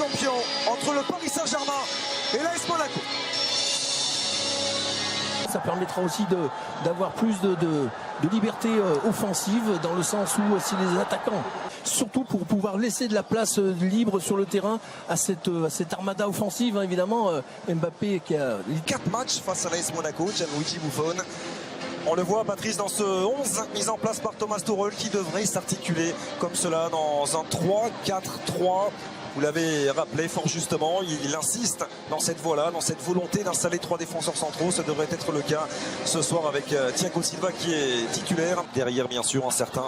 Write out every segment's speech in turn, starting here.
champions entre le Paris Saint-Germain et l'AS Monaco. Ça permettra aussi d'avoir plus de liberté offensive, dans le sens où si les attaquants, surtout pour pouvoir laisser de la place libre sur le terrain à cette armada offensive, hein, évidemment, Mbappé qui a 4 matchs face à l'AS Monaco, Gianluigi Buffon. On le voit, Patrice, dans ce 11 mis en place par Thomas Tuchel, qui devrait s'articuler comme cela dans un 3-4-3. Vous l'avez rappelé fort justement, il insiste dans cette voie-là, dans cette volonté d'installer 3 défenseurs centraux. Ça devrait être le cas ce soir avec Thiago Silva qui est titulaire. Derrière, bien sûr, un certain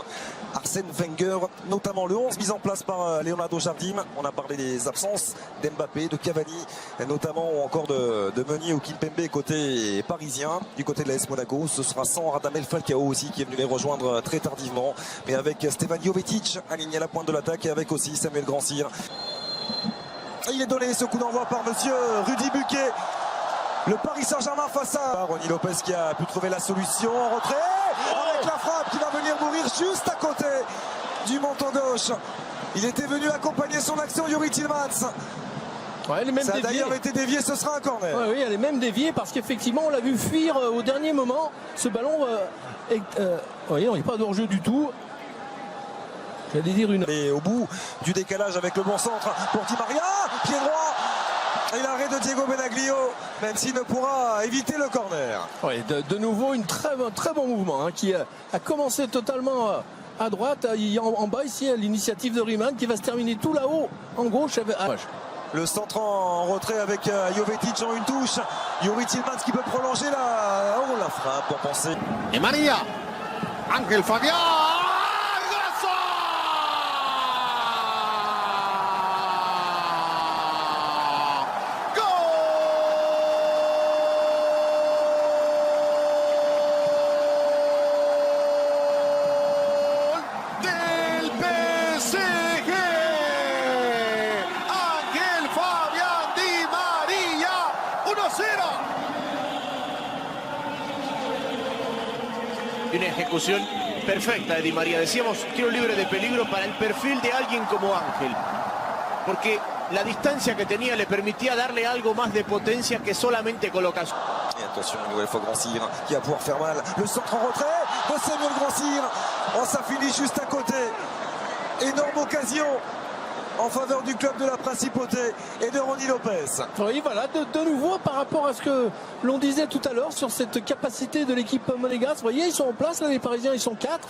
Arsène Wenger, notamment le 11 mis en place par Leonardo Jardim. On a parlé des absences d'Mbappé, de Cavani, notamment, ou encore de Meunier ou Kimpembe côté parisien. Du côté de l'AS Monaco, ce sera sans Radamel Falcao aussi, qui est venu les rejoindre très tardivement, mais avec Stefan Jovetic aligné à la pointe de l'attaque, et avec aussi Samuel Grandsir. Il est donné ce coup d'envoi par monsieur Rudy Buquet. Le Paris Saint-Germain face à Ronny Lopez, qui a pu trouver la solution en retrait avec la frappe qui va venir mourir juste à côté du menton gauche. Il était venu accompagner son action, Youri Tillmans. Ouais, elle est même ça a d'ailleurs été dévié, ce sera un corner. Ouais, oui, elle est même déviée parce qu'effectivement on l'a vu fuir au dernier moment. Ce ballon, voyez, on n'est pas hors-jeu du tout. J'allais dire une. Et au bout du décalage avec le bon centre pour Di Maria, pied droit. Et l'arrêt de Diego Benaglio, même s'il ne pourra éviter le corner. Ouais, de nouveau un très bon mouvement, hein, qui a commencé totalement à droite. Il y a en bas ici l'initiative de Riemann qui va se terminer tout là-haut en gauche. Le centre en retrait avec Jovetic en une touche. Youri Tillmans qui peut prolonger la frappe pour penser. Et Maria, Ángel Fabián. Una ejecución perfecta de Di María. Decíamos, tiro libre de peligro para el perfil de alguien como Ángel. Porque la distancia que tenía le permitía darle algo más de potencia que solamente colocación. Et attention, une nouvelle fois Grandsir qui va pouvoir faire mal. Le centre en retrait de Samuel Grandsir. Oh, ça finit juste à côté. Énorme occasion en faveur du club de la Principauté et de Ronny Lopez. Oui, voilà, de nouveau par rapport à ce que l'on disait tout à l'heure sur cette capacité de l'équipe monégasque. Vous voyez, ils sont en place, là, les Parisiens, ils sont 4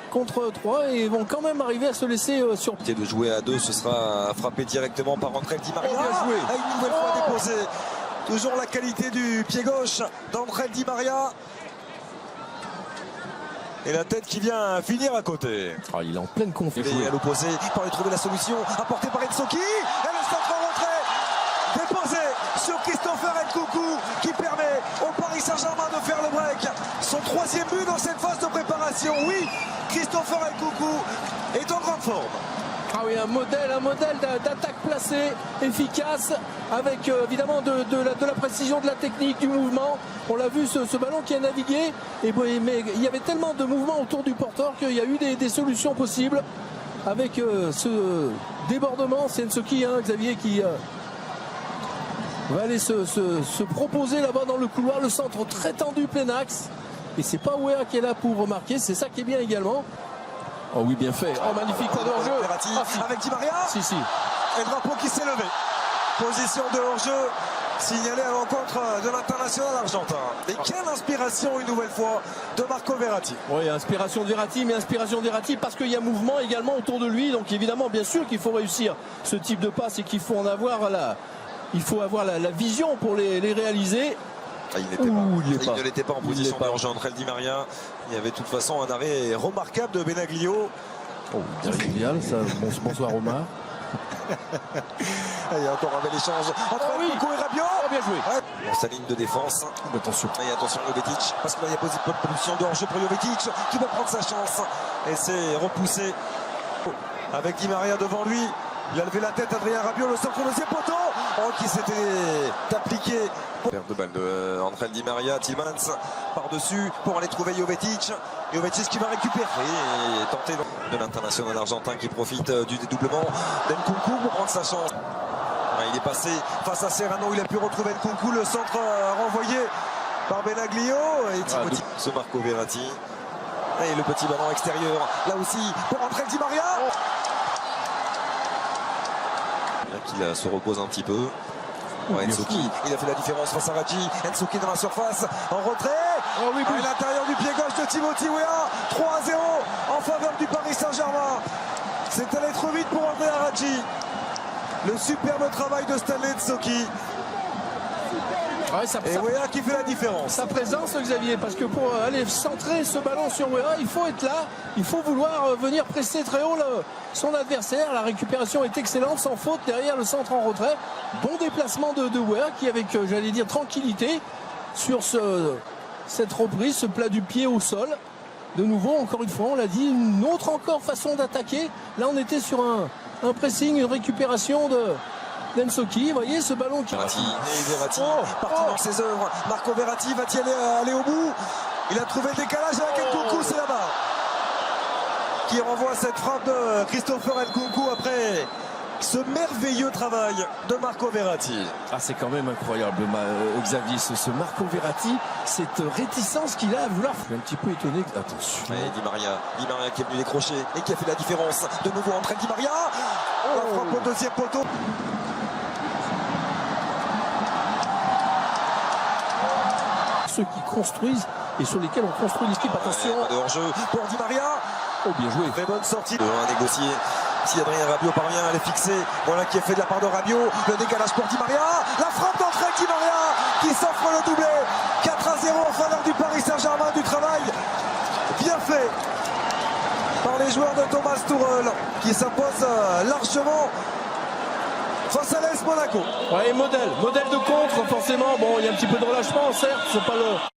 contre 3 et vont quand même arriver à se laisser sur. De jouer à 2, ce sera frappé directement par Ángel Di Maria. Bien joué. Une nouvelle fois déposé. Toujours la qualité du pied gauche d'Ángel Di Maria. Et la tête qui vient finir à côté. Oh, il est en pleine confiance. Et à l'opposé, pour aller trouver la solution, apportée par Ensoki. Et le centre en retrait, déposé sur Christopher Nkunku, qui permet au Paris Saint-Germain de faire le break. Son 3e but dans cette phase de préparation. Oui, Christopher Nkunku est en grande forme. Ah oui, un modèle d'attaque placée, efficace, avec évidemment de la précision, de la technique, du mouvement. On l'a vu, ce ballon qui a navigué, mais il y avait tellement de mouvements autour du porteur qu'il y a eu des solutions possibles. Avec ce débordement, c'est Ensoki, hein, Xavier, qui va aller se proposer là-bas dans le couloir, le centre très tendu, plein axe. Et c'est pas Weah qui est là pour remarquer, c'est ça qui est bien également. Oh oui, bien fait. Oh, magnifique, pas de hors-jeu. Avec Di Maria. Si. Et le drapeau qui s'est levé. Position de hors-jeu signalée à l'encontre de l'international argentin. Et quelle inspiration une nouvelle fois de Marco Verratti. Oui, inspiration de Verratti, mais inspiration de Verratti parce qu'il y a mouvement également autour de lui. Donc évidemment, bien sûr qu'il faut réussir ce type de passe et qu'il faut en avoir la vision pour les réaliser. Ah, il ne l'était pas en position de hors-jeu, Ángel Di Maria. Il y avait de toute façon un arrêt remarquable de Benaglio. Oh, génial, ça. Bonsoir Omar. Il y a encore un bel échange entre Nkunku et Rabiot. Oh, bien joué. Ouais. Dans sa ligne de défense. Attention. Et attention Jovetic, parce qu'il y a position de hors-jeu pour Jovetic qui va prendre sa chance. Et c'est repoussé avec Di Maria devant lui. Il a levé la tête, Adrien Rabiot, le centre de ses poteaux. Oh, qui s'était appliqué. Perte de balle de Ángel Di Maria, Tillmans par-dessus pour aller trouver Jovetic. Jovetic qui va récupérer et tenter de l'international argentin qui profite du dédoublement d'Nkunku pour prendre sa chance. il est passé face à Serrano, il a pu retrouver le Nkunku, le centre renvoyé par Benaglio et Timothy. Ce Marco Verratti. Et le petit ballon extérieur, là aussi, pour entrer Di Maria. Qui se repose un petit peu. Nsuki, il a fait la différence face à Raji. Nsuki dans la surface, en retrait. À l'intérieur du pied gauche de Timothy Weah. 3-0 en faveur du Paris Saint-Germain. C'est allé trop vite pour Andrea Raji. Le superbe travail de Stanley Nsuki. Et Weah qui fait la différence. Sa présence, Xavier, parce que pour aller centrer ce ballon sur Weah, il faut être là, il faut vouloir venir presser très haut son adversaire. La récupération est excellente, sans faute derrière le centre en retrait. Bon déplacement de Weah qui, avec, j'allais dire, tranquillité sur cette reprise, ce plat du pied au sol. De nouveau, encore une fois, on l'a dit, une autre encore façon d'attaquer. Là, on était sur un pressing, une récupération de Nsuki, vous voyez ce ballon qui... Verratti, parti dans ses œuvres. Marco Verratti va-t-il aller au bout? Il a trouvé le décalage avec Nkunku, c'est là-bas. Qui renvoie cette frappe de Christopher Nkunku après ce merveilleux travail de Marco Verratti. Ah, c'est quand même incroyable, Xavier, ce Marco Verratti, cette réticence qu'il a à vouloir. Je suis un petit peu étonné. Attention. Et Di Maria qui est venu décrocher et qui a fait la différence. De nouveau entrée Di Maria. La frappe au deuxième poteau. Ceux qui construisent et sur lesquels on construit l'équipe. Attention. De hors-jeu pour Di Maria. Oh, bien joué. Très bonne sortie. À négocier. Si Adrien Rabiot parvient à les fixer. Voilà qui est fait de la part de Rabiot. Le décalage pour Di Maria. La frappe d'entrée de Di Maria qui s'offre le doublé. 4-0 en faveur du Paris Saint-Germain. Du travail bien fait par les joueurs de Thomas Tuchel qui s'impose largement face à l'AS Monaco. Ouais, modèle de contre, forcément. Bon, il y a un petit peu de relâchement, certes, c'est pas le...